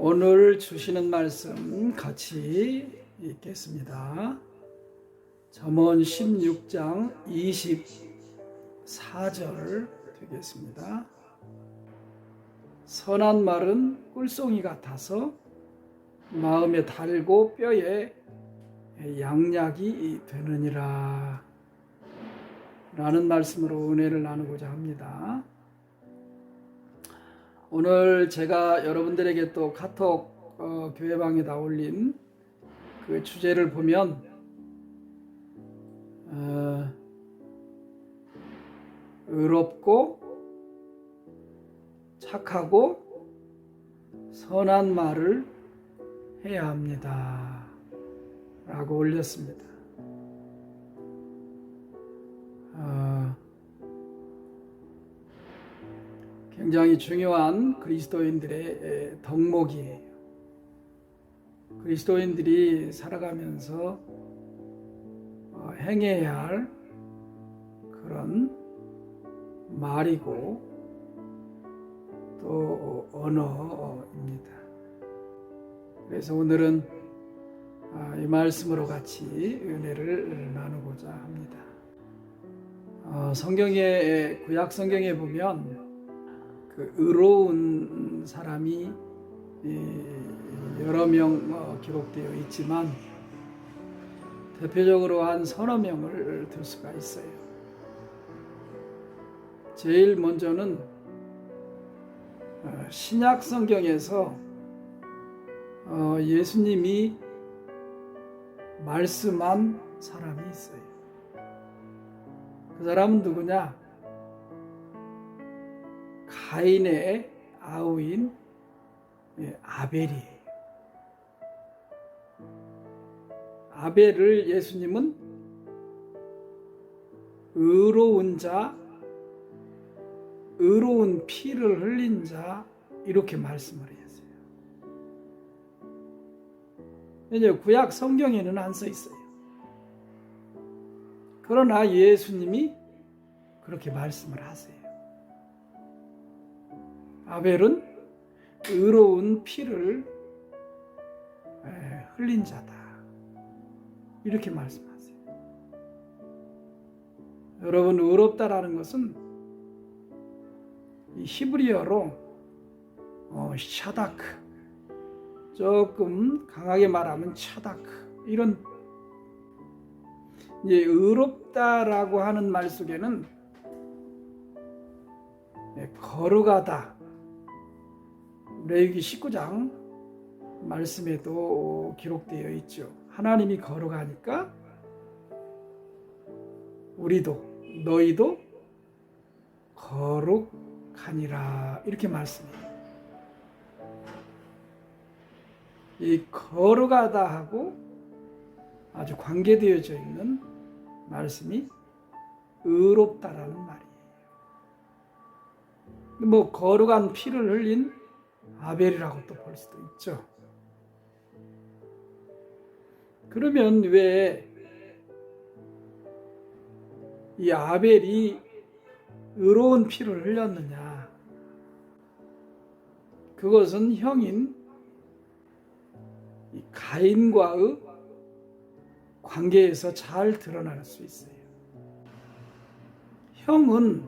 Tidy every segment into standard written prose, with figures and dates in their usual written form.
오늘 주시는 말씀 같이 읽겠습니다. 잠언 16장 24절 되겠습니다. 선한 말은 꿀송이 같아서 마음에 달고 뼈에 양약이 되느니라 라는 말씀으로 은혜를 나누고자 합니다. 오늘 제가 여러분들에게 또 카톡 교회방에다 올린 그 주제를 보면 의롭고 착하고 선한 말을 해야 합니다 라고 올렸습니다. 굉장히 중요한 그리스도인들의 덕목이에요. 그리스도인들이 살아가면서 행해야 할 그런 말이고 또 언어입니다. 그래서 오늘은 이 말씀으로 같이 은혜를 나누고자 합니다. 성경의 구약 성경에 보면 그 의로운 사람이 여러 명 기록되어 있지만 대표적으로 한 서너 명을 들 수가 있어요. 제일 먼저는 신약 성경에서 예수님이 말씀한 사람이 있어요. 그 사람은 누구냐? 가인의 아우인 아벨이에요. 아벨을 예수님은 의로운 자, 의로운 피를 흘린 자 이렇게 말씀을 했어요. 이제 구약 성경에는 안 써 있어요. 그러나 예수님이 그렇게 말씀을 하세요. 아벨은 의로운 피를 흘린 자다. 이렇게 말씀하세요. 여러분, 의롭다라는 것은 이 히브리어로 샤다크, 조금 강하게 말하면 차다크, 이런 이제 의롭다라고 하는 말 속에는 거룩하다. 레위기 19장 말씀에도 기록되어 있죠. 하나님이 거룩하니까 우리도 너희도 거룩하니라 이렇게 말씀해요. 이 거룩하다 하고 아주 관계되어져 있는 말씀이 의롭다라는 말이에요. 뭐 거룩한 피를 흘린 아벨이라고 또 볼 수도 있죠. 그러면 왜 이 아벨이 의로운 피를 흘렸느냐? 그것은 형인 이 가인과의 관계에서 잘 드러날 수 있어요. 형은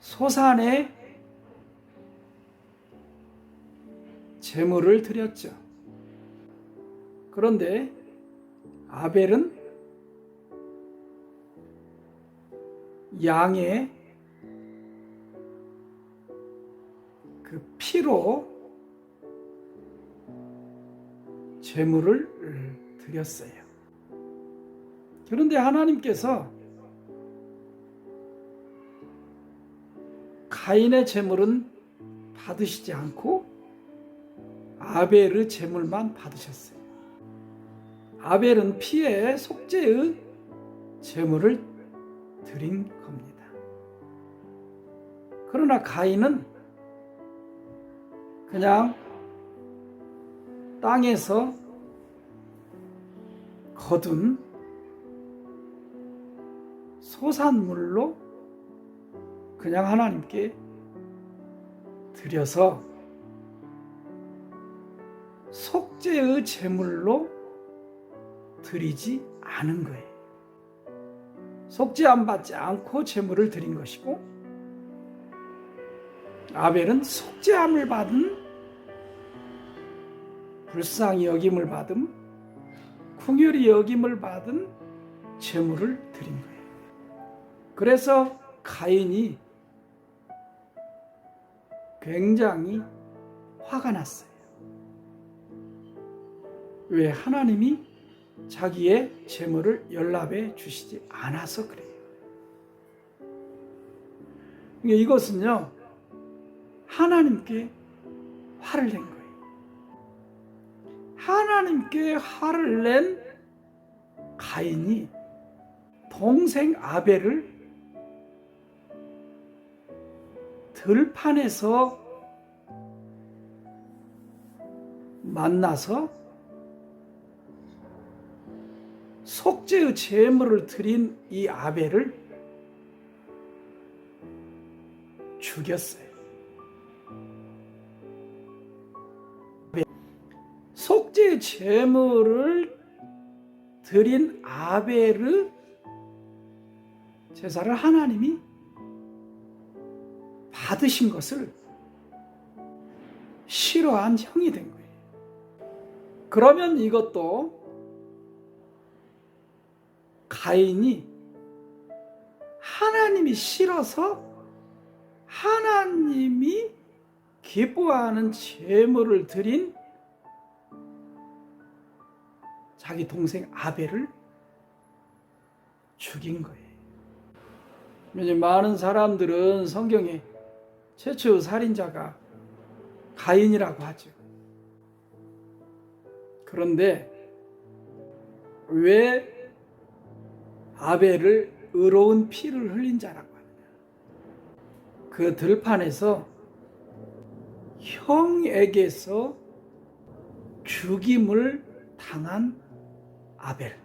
소산의 제물을 드렸죠. 그런데 아벨은 양의 그 피로 제물을 드렸어요. 그런데 하나님께서 가인의 제물은 받으시지 않고 아벨의 제물만 받으셨어요. 아벨은 피의 속죄의 제물을 드린 겁니다. 그러나 가인은 그냥 땅에서 거둔 소산물로 그냥 하나님께 드려서 속죄의 제물로 드리지 않은 거예요. 속죄함 받지 않고 제물을 드린 것이고, 아벨은 속죄함을 받은, 불쌍히 여김을 받은, 긍휼히 여김을 받은 제물을 드린 거예요. 그래서 가인이 굉장히 화가 났어요. 왜? 하나님이 자기의 제물을 연락해 주시지 않아서 그래요. 이것은요, 하나님께 화를 낸 거예요. 하나님께 화를 낸 가인이 동생 아벨을 들판에서 만나서 속죄의 제물을 드린 이 아벨을 죽였어요. 속죄의 제물을 드린 아벨의 제사를 하나님이 받으신 것을 싫어한 형이 된 거예요. 그러면 이것도 가인이 하나님이 싫어서 하나님이 기뻐하는 제물을 드린 자기 동생 아벨을 죽인 거예요. 많은 사람들은 성경에 최초의 살인자가 가인이라고 하죠. 그런데 왜 아벨을 의로운 피를 흘린 자라고 하느냐? 그 들판에서 형에게서 죽임을 당한 아벨,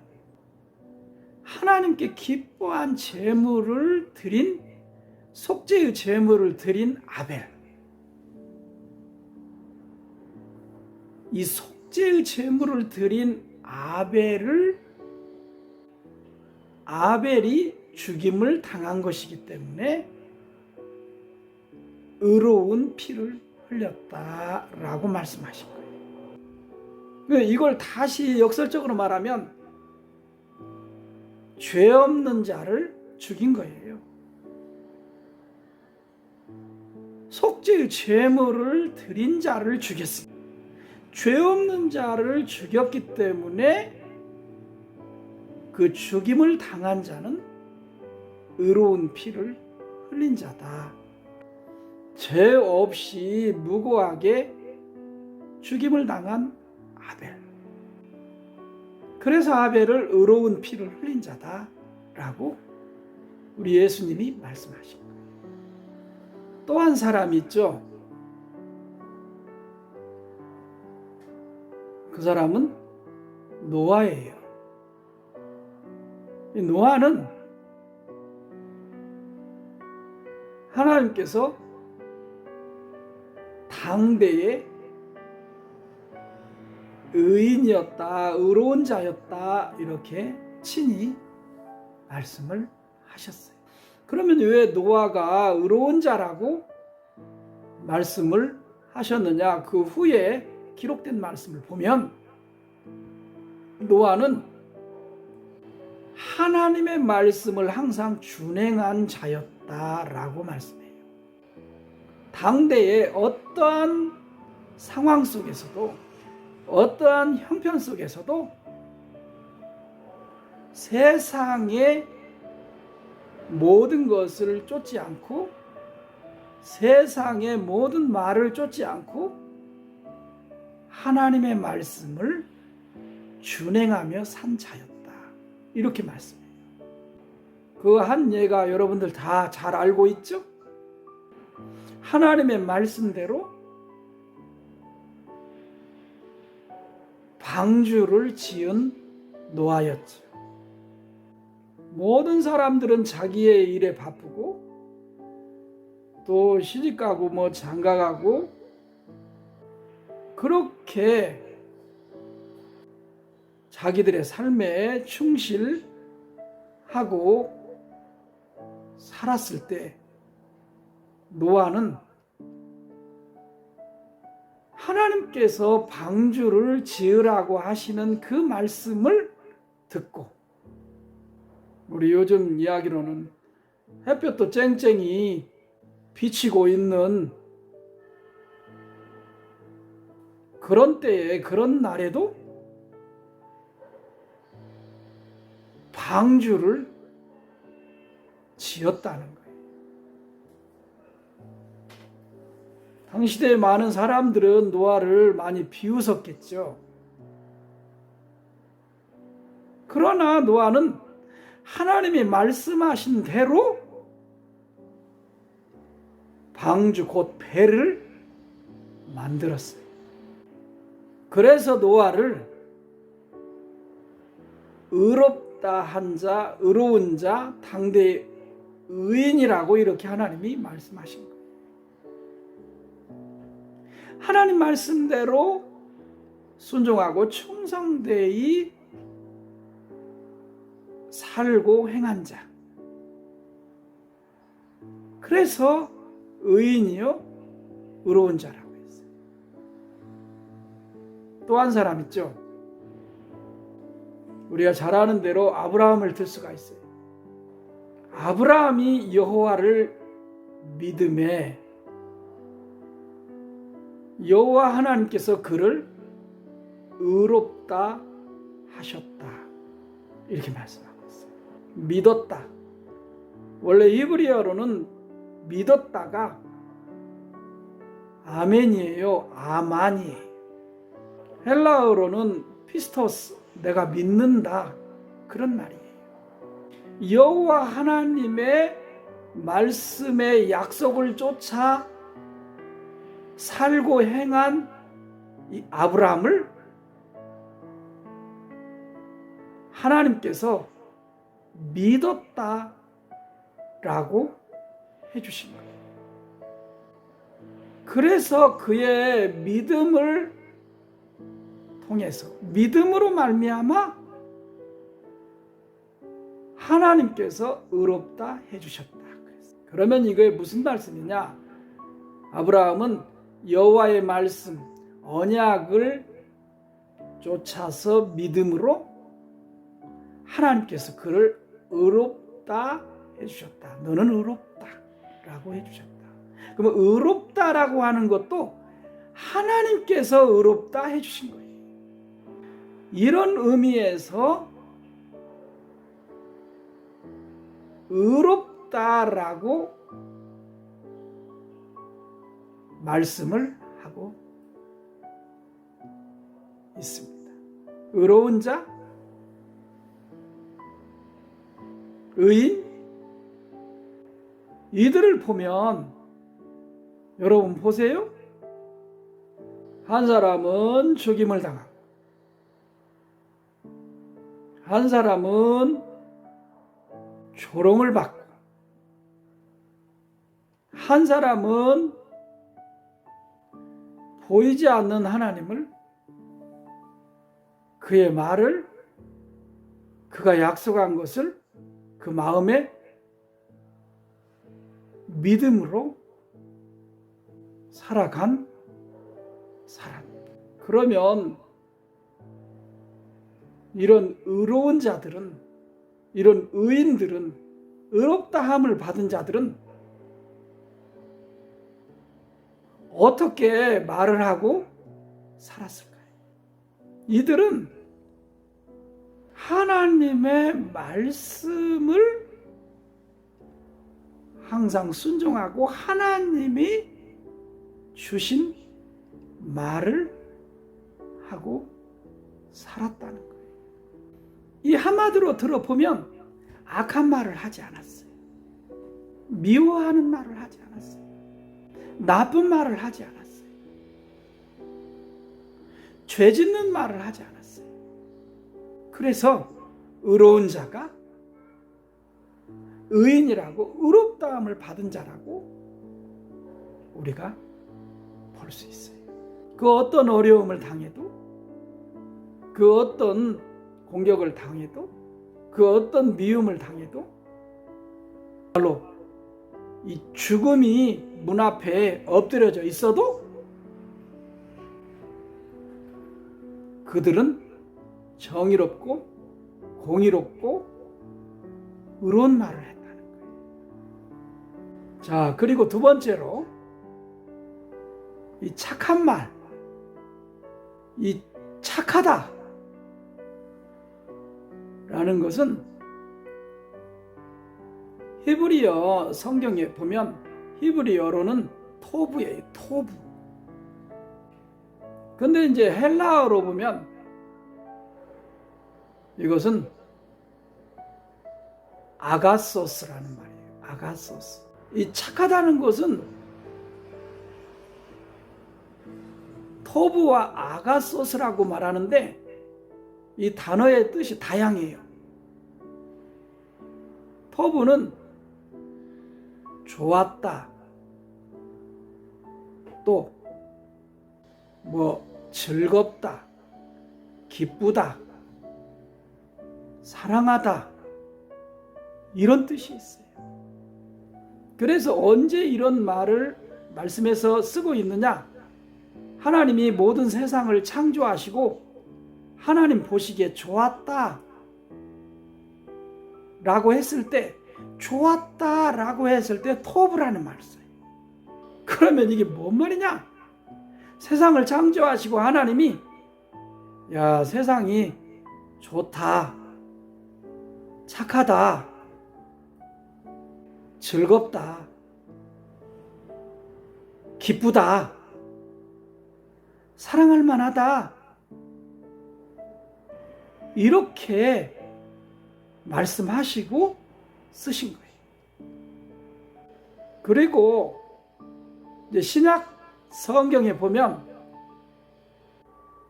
하나님께 기뻐한 제물을 드린, 속죄의 제물을 드린 아벨, 이 속죄의 제물을 드린 아벨이 죽임을 당한 것이기 때문에 의로운 피를 흘렸다라고 말씀하신 거예요. 이걸 다시 역설적으로 말하면 죄 없는 자를 죽인 거예요. 속죄의 제물을 드린 자를 죽였습니다. 죄 없는 자를 죽였기 때문에 그 죽임을 당한 자는 의로운 피를 흘린 자다. 죄 없이 무고하게 죽임을 당한 아벨. 그래서 아벨을 의로운 피를 흘린 자다라고 우리 예수님이 말씀하신 거예요. 또 한 사람이 있죠. 그 사람은 노아예요. 노아는 하나님께서 당대에 의인이었다, 의로운 자였다, 이렇게 친히 말씀을 하셨어요. 그러면 왜 노아가 의로운 자라고 말씀을 하셨느냐? 그 후에 기록된 말씀을 보면 노아는 하나님의 말씀을 항상 준행한 자였다라고 말씀해요. 당대의 어떠한 상황 속에서도, 어떠한 형편 속에서도 세상의 모든 것을 쫓지 않고, 세상의 모든 말을 쫓지 않고 하나님의 말씀을 준행하며 산 자였다, 이렇게 말씀해요. 그 한 예가 여러분들 다 잘 알고 있죠? 하나님의 말씀대로 방주를 지은 노아였죠. 모든 사람들은 자기의 일에 바쁘고 또 시집가고 뭐 장가가고 그렇게 자기들의 삶에 충실하고 살았을 때 노아는 하나님께서 방주를 지으라고 하시는 그 말씀을 듣고, 우리 요즘 이야기로는 햇볕도 쨍쨍이 비치고 있는 그런 때에, 그런 날에도 방주를 지었다는 거예요. 당시대의 많은 사람들은 노아를 많이 비웃었겠죠. 그러나 노아는 하나님이 말씀하신 대로 방주 곧 배를 만들었어요. 그래서 노아를 의롭다 한 자, 의로운 자, 당대의 의인이라고 이렇게 하나님이 말씀하신 거예요. 하나님 말씀대로 순종하고 충성되이 살고 행한 자. 그래서 의인이요 의로운 자라고 했어요. 또 한 사람 있죠. 우리가 잘 아는 대로 아브라함을 들 수가 있어요. 아브라함이 여호와를 믿음에 여호와 하나님께서 그를 의롭다 하셨다, 이렇게 말씀하고 있어요. 믿었다. 원래 히브리어로는 믿었다가 아멘이에요, 아만이에요. 헬라어로는 피스토스, 내가 믿는다, 그런 말이에요. 여호와 하나님의 말씀의 약속을 쫓아 살고 행한 이 아브라함을 하나님께서 믿었다라고 해주신 거예요. 그래서 그의 믿음을 통해서, 믿음으로 말미암아 하나님께서 의롭다 해주셨다. 그러면 이게 무슨 말씀이냐? 아브라함은 여호와의 말씀, 언약을 쫓아서 믿음으로 하나님께서 그를 의롭다 해주셨다. 너는 의롭다라고 해주셨다. 그러면 의롭다라고 하는 것도 하나님께서 의롭다 해주신 거예요. 이런 의미에서 의롭다라고 말씀을 하고 있습니다. 의로운 자, 의인, 이들을 보면 여러분 보세요. 한 사람은 죽임을 당하고, 한 사람은 조롱을 받고, 한 사람은 보이지 않는 하나님을, 그의 말을, 그가 약속한 것을 그 마음에 믿음으로 살아간 사람. 그러면 이런 의로운 자들은, 이런 의인들은, 의롭다함을 받은 자들은 어떻게 말을 하고 살았을까요? 이들은 하나님의 말씀을 항상 순종하고 하나님이 주신 말을 하고 살았다는 거예요. 이 한마디로 들어보면 악한 말을 하지 않았어요. 미워하는 말을 하지 않았어요. 나쁜 말을 하지 않았어요. 죄 짓는 말을 하지 않았어요. 그래서 의로운 자가 의인이라고, 의롭다함을 받은 자라고 우리가 볼 수 있어요. 그 어떤 어려움을 당해도, 그 어떤 공격을 당해도, 그 어떤 미움을 당해도 바로 이 죽음이 문 앞에 엎드려져 있어도 그들은 정의롭고 공의롭고 의로운 말을 했다는 거예요. 자, 그리고 두 번째로 이 착한 말, 이 착하다 라는 것은 히브리어 성경에 보면 히브리어로는 토브예요. 토브. 근데 이제 헬라어로 보면 이것은 아가소스라는 말이에요. 아가소스. 이 착하다는 것은 토브와 아가소스라고 말하는데 이 단어의 뜻이 다양해요. 토브는 좋았다, 또 즐겁다, 기쁘다, 사랑하다, 이런 뜻이 있어요. 그래서 언제 이런 말을 말씀에서 쓰고 있느냐? 하나님이 모든 세상을 창조하시고 하나님 보시기에 좋았다 라고 했을 때, 좋았다 라고 했을 때 토브라는 말을 써요. 그러면 이게 뭔 말이냐? 세상을 창조하시고 하나님이 야, 세상이 좋다, 착하다, 즐겁다, 기쁘다, 사랑할 만하다, 이렇게 말씀하시고 쓰신 거예요. 그리고 이제 신약 성경에 보면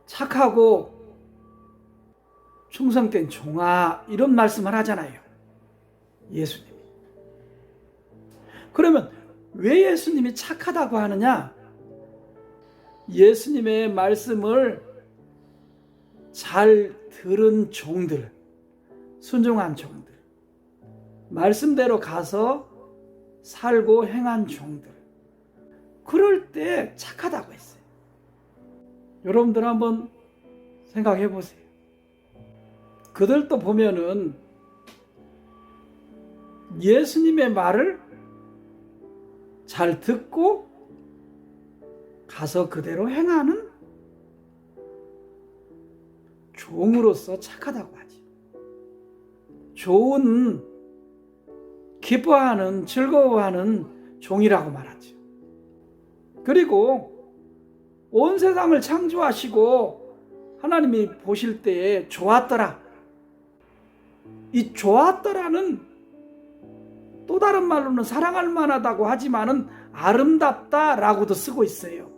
착하고 충성된 종아, 이런 말씀을 하잖아요. 예수님이. 그러면 왜 예수님이 착하다고 하느냐? 예수님의 말씀을 잘 들은 종들, 순종한 종들, 말씀대로 가서 살고 행한 종들, 그럴 때 착하다고 했어요. 여러분들 한번 생각해 보세요. 그들도 보면은 예수님의 말을 잘 듣고 가서 그대로 행하는 종으로서 착하다고 하지. 좋은, 기뻐하는, 즐거워하는 종이라고 말하죠. 그리고 온 세상을 창조하시고 하나님이 보실 때에 좋았더라. 이 좋았더라는 또 다른 말로는 사랑할 만하다고 하지만은 아름답다라고도 쓰고 있어요.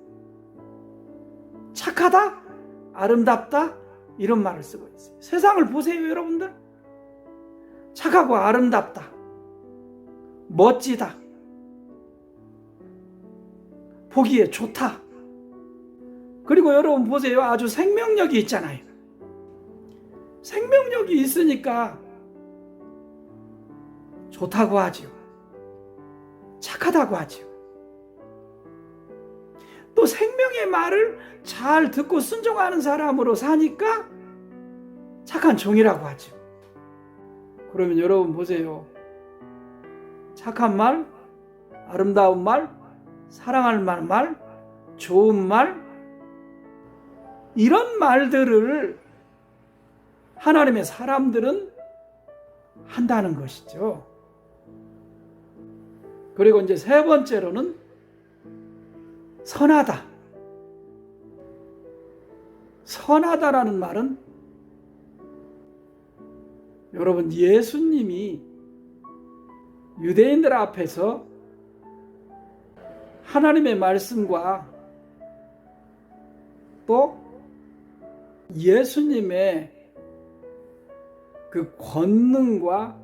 착하다, 아름답다, 이런 말을 쓰고 있어요. 세상을 보세요, 여러분들. 착하고 아름답다, 멋지다, 보기에 좋다. 그리고 여러분 보세요. 아주 생명력이 있잖아요. 생명력이 있으니까 좋다고 하지요. 착하다고 하지요. 또 생명의 말을 잘 듣고 순종하는 사람으로 사니까 착한 종이라고 하죠. 그러면 여러분 보세요. 착한 말, 아름다운 말, 사랑할 만한 말, 좋은 말, 이런 말들을 하나님의 사람들은 한다는 것이죠. 그리고 이제 세 번째로는 선하다. 선하다라는 말은 여러분, 예수님이 유대인들 앞에서 하나님의 말씀과 또 예수님의 그 권능과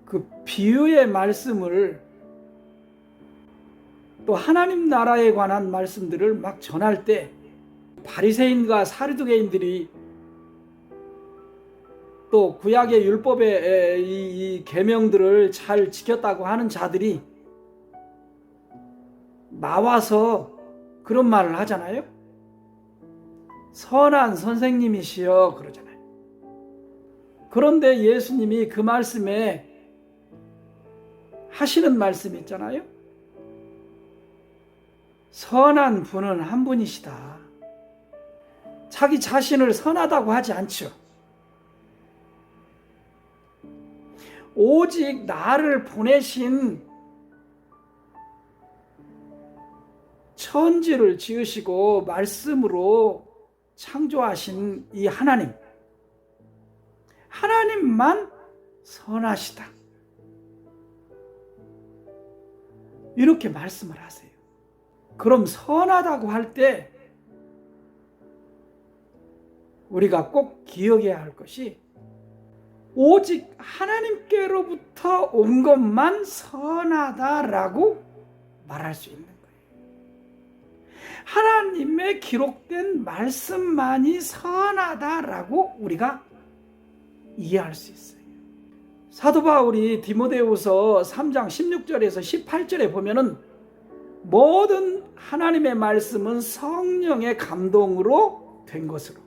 그 비유의 말씀을 또 하나님 나라에 관한 말씀들을 막 전할 때 바리새인과 사두개인들이 또 구약의 율법의 이 계명들을 잘 지켰다고 하는 자들이 나와서 그런 말을 하잖아요. 선한 선생님이시여 그러잖아요. 그런데 예수님이 그 말씀에 하시는 말씀이 있잖아요. 선한 분은 한 분이시다. 자기 자신을 선하다고 하지 않죠. 오직 나를 보내신 천지를 지으시고 말씀으로 창조하신 이 하나님만 선하시다. 이렇게 말씀을 하세요. 그럼 선하다고 할 때 우리가 꼭 기억해야 할 것이 오직 하나님께로부터 온 것만 선하다라고 말할 수 있는 거예요. 하나님의 기록된 말씀만이 선하다라고 우리가 이해할 수 있어요. 사도 바울이 디모데후서 3장 16절에서 18절에 보면은 모든 하나님의 말씀은 성령의 감동으로 된 것으로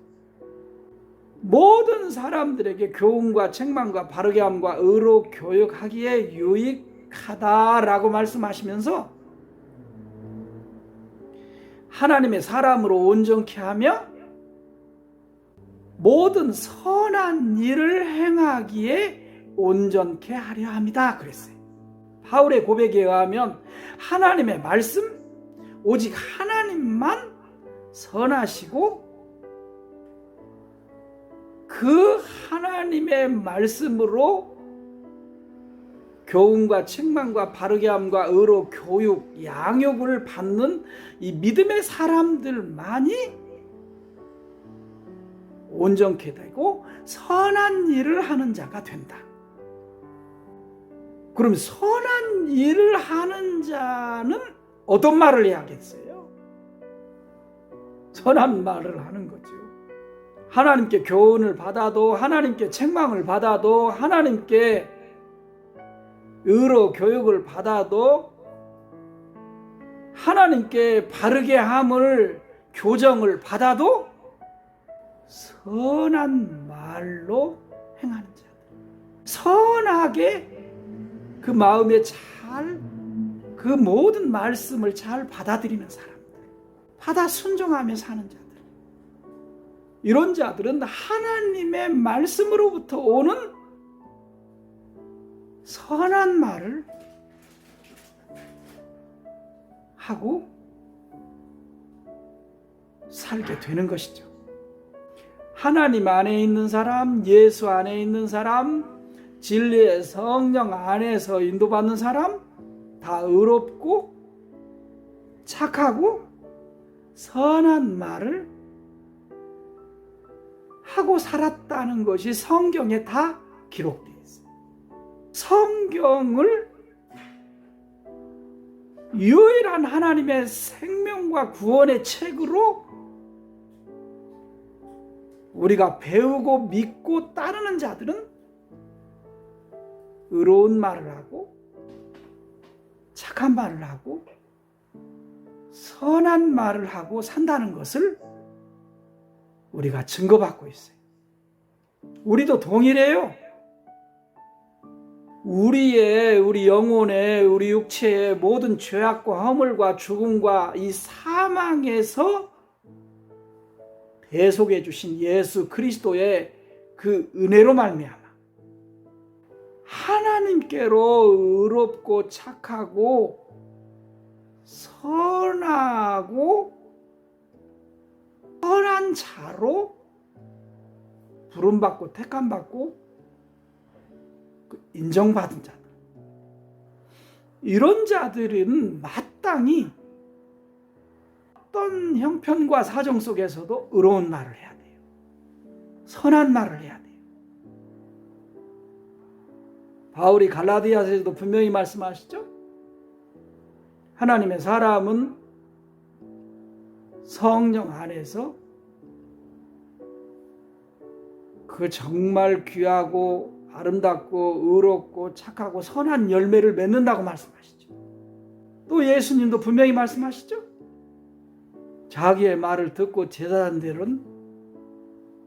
모든 사람들에게 교훈과 책망과 바르게 함과 의로 교육하기에 유익하다라고 말씀하시면서 하나님의 사람으로 온전케 하며 모든 선한 일을 행하기에 온전케 하려 합니다 그랬어요. 바울의 고백에 의하면 하나님의 말씀, 오직 하나님만 선하시고 그 하나님의 말씀으로 교훈과 책망과 바르게 함과 의로 교육, 양육을 받는 이 믿음의 사람들만이 온전케 되고 선한 일을 하는 자가 된다. 그럼 선한 일을 하는 자는 어떤 말을 해야겠어요? 선한 말을 하는 거죠. 하나님께 교훈을 받아도 하나님께 책망을 받아도 하나님께 의로 교육을 받아도 하나님께 바르게 함을 교정을 받아도 선한 말로 행하는 자들, 선하게 그 마음에 잘 그 모든 말씀을 잘 받아들이는 사람들, 받아 순종하며 사는 자들, 이런 자들은 하나님의 말씀으로부터 오는 선한 말을 하고 살게 되는 것이죠. 하나님 안에 있는 사람, 예수 안에 있는 사람, 진리의 성령 안에서 인도받는 사람, 다 의롭고 착하고 선한 말을 하고 살았다는 것이 성경에 다 기록되어 있어요. 성경을 유일한 하나님의 생명과 구원의 책으로 우리가 배우고 믿고 따르는 자들은 의로운 말을 하고 착한 말을 하고 선한 말을 하고 산다는 것을 우리가 증거받고 있어요. 우리도 동일해요. 우리 영혼의, 우리 육체의 모든 죄악과 허물과 죽음과 이 사망에서 대속해 주신 예수 그리스도의 그 은혜로 말미암아 하나님께로 의롭고 착하고 선하고 선한 자로 부름받고 택함받고 인정받은 자들, 이런 자들은 마땅히 어떤 형편과 사정 속에서도 의로운 말을 해야 돼요. 선한 말을 해야 돼요. 바울이 갈라디아서에도 분명히 말씀하시죠. 하나님의 사람은 성령 안에서 그 정말 귀하고 아름답고 의롭고 착하고 선한 열매를 맺는다고 말씀하시죠. 또 예수님도 분명히 말씀하시죠. 자기의 말을 듣고 제자들은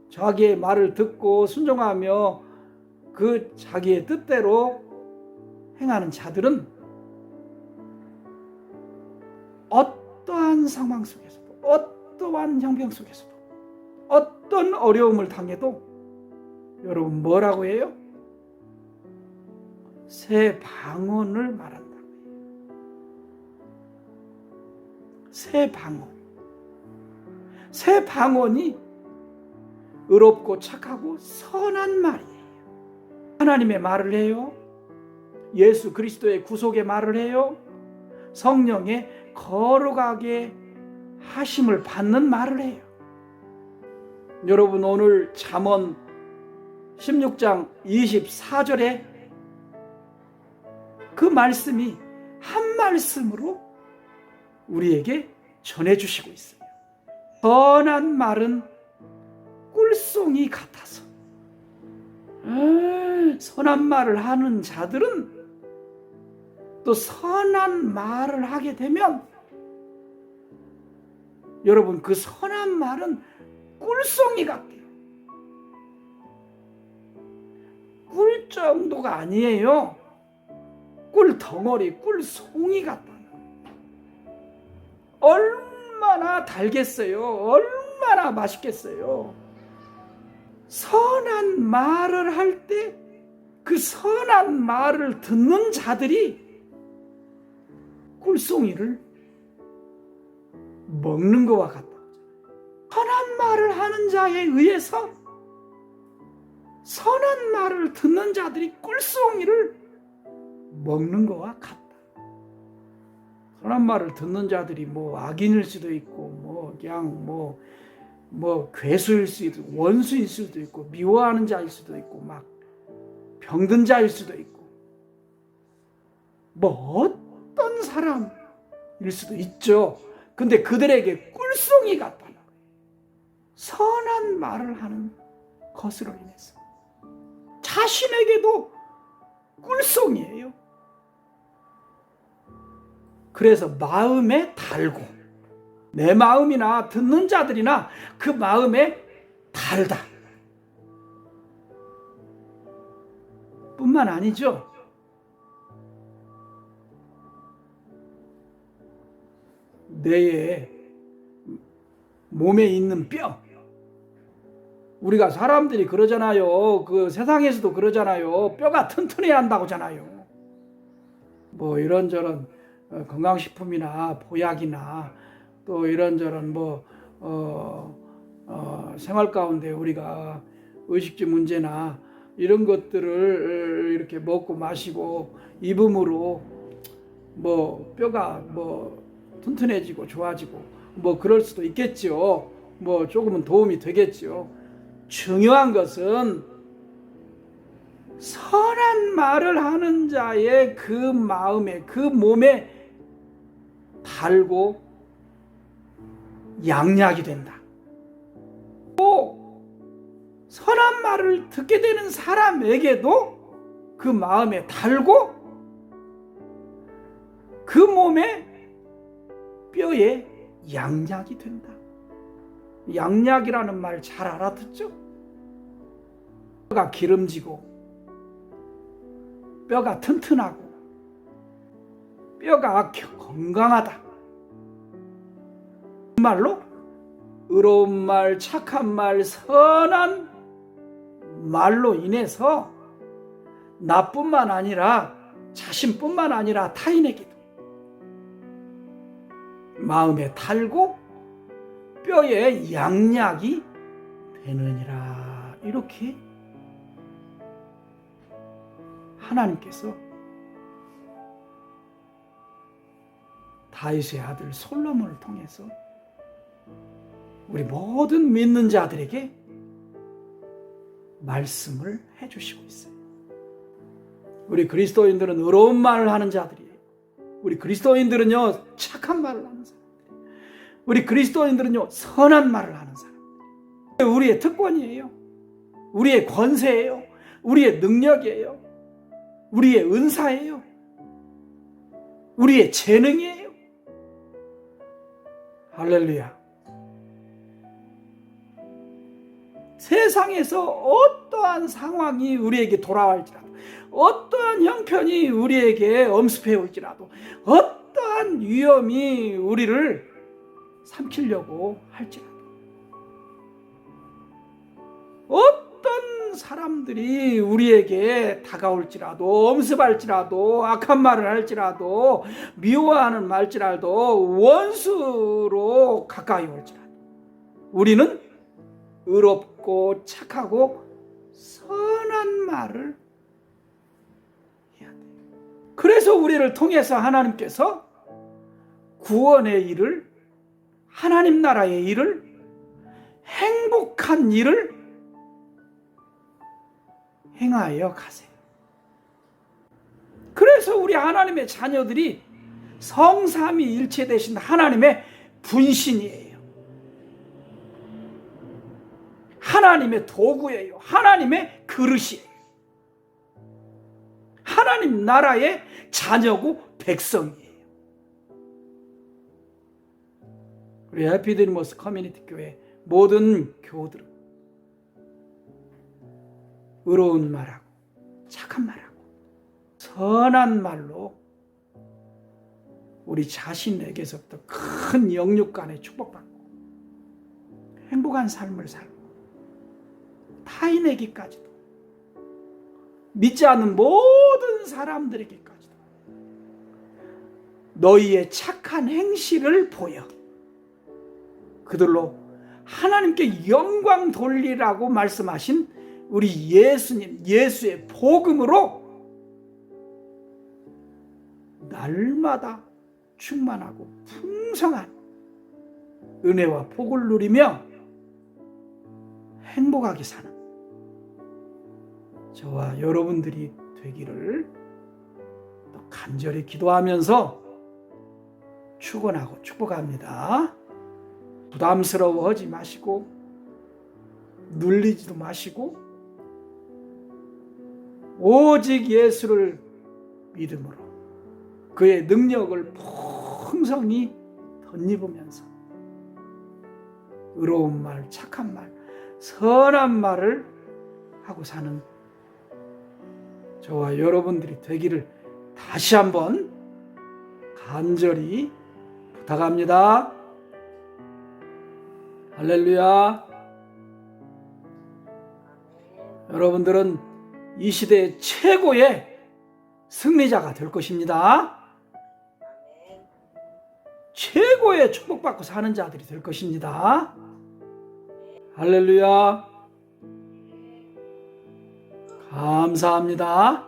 자기의 말을 듣고 순종하며 그 자기의 뜻대로 행하는 자들은 어떠한 상황 속에서도 어떠한 형병 속에서도 어떤 어려움을 당해도 여러분 뭐라고 해요? 새 방언을 말한다고 해요. 새 방언. 새 방언이 의롭고 착하고 선한 말이에요. 하나님의 말을 해요. 예수 그리스도의 구속의 말을 해요. 성령의 거룩하게 하심을 받는 말을 해요. 여러분 오늘 잠언 16장 24절에 그 말씀이 한 말씀으로 우리에게 전해주시고 있어요. 선한 말은 꿀송이 같아서. 선한 말을 하는 자들은 또 선한 말을 하게 되면 여러분 그 선한 말은 꿀송이 같아요. 꿀 정도가 아니에요. 꿀 덩어리, 꿀송이 같다. 얼마나 달겠어요. 얼마나 맛있겠어요. 선한 말을 할 때 그 선한 말을 듣는 자들이 꿀송이를 먹는 것과 같다. 선한 말을 하는 자에 의해서 선한 말을 듣는 자들이 꿀송이를 먹는 것과 같다. 선한 말을 듣는 자들이 뭐 악인일 수도 있고 뭐 그냥 뭐 괴수일 수도 있고 원수일 수도 있고 미워하는 자일 수도 있고 막 병든 자일 수도 있고 뭐 어떤 사람일 수도 있죠. 근데 그들에게 꿀송이 같다는 거예요. 선한 말을 하는 것으로 인해서 자신에게도 꿀송이에요. 그래서 마음에 달고 내 마음이나 듣는 자들이나 그 마음에 달다 뿐만 아니죠. 내 몸에 있는 뼈, 우리가 사람들이 그러잖아요. 그 세상에서도 그러잖아요. 뼈가 튼튼해야 한다고 하잖아요. 뭐 이런저런 건강식품이나 보약이나 또 이런저런 생활 가운데 우리가 의식주 문제나 이런 것들을 이렇게 먹고 마시고 입음으로 뭐 뼈가 뭐 튼튼해지고 좋아지고 뭐 그럴 수도 있겠죠. 뭐 조금은 도움이 되겠죠. 중요한 것은 선한 말을 하는 자의 그 마음에 그 몸에 달고 양약이 된다. 또 선한 말을 듣게 되는 사람에게도 그 마음에 달고 그 몸에 뼈에 양약이 된다. 양약이라는 말 잘 알아듣죠? 뼈가 기름지고 뼈가 튼튼하고 뼈가 건강하다. 정말로 의로운 말, 착한 말, 선한 말로 인해서 나뿐만 아니라 자신뿐만 아니라 타인에게도 마음에 달고 뼈에 양약이 되느니라. 이렇게 하나님께서 다윗의 아들 솔로몬을 통해서 우리 모든 믿는 자들에게 말씀을 해주시고 있어요. 우리 그리스도인들은 의로운 말을 하는 자들이에요. 우리 그리스도인들은요, 착한 말을 하는 사람. 우리 그리스도인들은요, 선한 말을 하는 사람. 우리의 특권이에요. 우리의 권세예요. 우리의 능력이에요. 우리의 은사예요. 우리의 재능이에요. 할렐루야. 세상에서 어떠한 상황이 우리에게 돌아갈지라도, 어떠한 형편이 우리에게 엄습해 올지라도, 어떠한 위험이 우리를 삼키려고 할지라도, 어떤 사람들이 우리에게 다가올지라도, 엄습할지라도, 악한 말을 할지라도, 미워하는 말지라도, 원수로 가까이 올지라도, 우리는 의롭고 착하고 선한 말을 해야 돼요. 그래서 우리를 통해서 하나님께서 구원의 일을, 하나님 나라의 일을, 행복한 일을 행하여 가세요. 그래서 우리 하나님의 자녀들이 성삼위 일체 되신 하나님의 분신이에요. 하나님의 도구예요. 하나님의 그릇이에요. 하나님 나라의 자녀고 백성이에요. 우리 해피드리머스 커뮤니티 교회 모든 교우들은 의로운 말하고 착한 말하고 선한 말로 우리 자신에게서부터 큰 영육간의 축복받고 행복한 삶을 살고 타인에게까지도, 믿지 않는 모든 사람들에게까지도 너희의 착한 행실을 보여 그들로 하나님께 영광 돌리라고 말씀하신 우리 예수님, 예수의 복음으로 날마다 충만하고 풍성한 은혜와 복을 누리며 행복하게 사는 저와 여러분들이 되기를 또 간절히 기도하면서 축원하고 축복합니다. 부담스러워하지 마시고 눌리지도 마시고 오직 예수를 믿음으로 그의 능력을 풍성히 덧입으면서 의로운 말, 착한 말, 선한 말을 하고 사는 저와 여러분들이 되기를 다시 한번 간절히 부탁합니다. 할렐루야. 여러분들은 이 시대의 최고의 승리자가 될 것입니다. 최고의 축복받고 사는 자들이 될 것입니다. 할렐루야. 감사합니다.